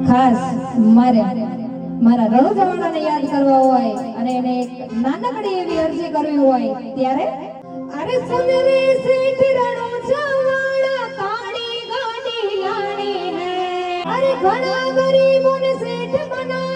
ખાસ મારા રણુજવાણાને યાદ કરવા હોય અને એને એક નાનકડી એવી અરજી કરવી હોય ત્યારે અરે સુનરે શેઠ રણુજવાણા કાળી ગાડી લાણી હે અરે ઘણા ગરીબોને શેઠ બના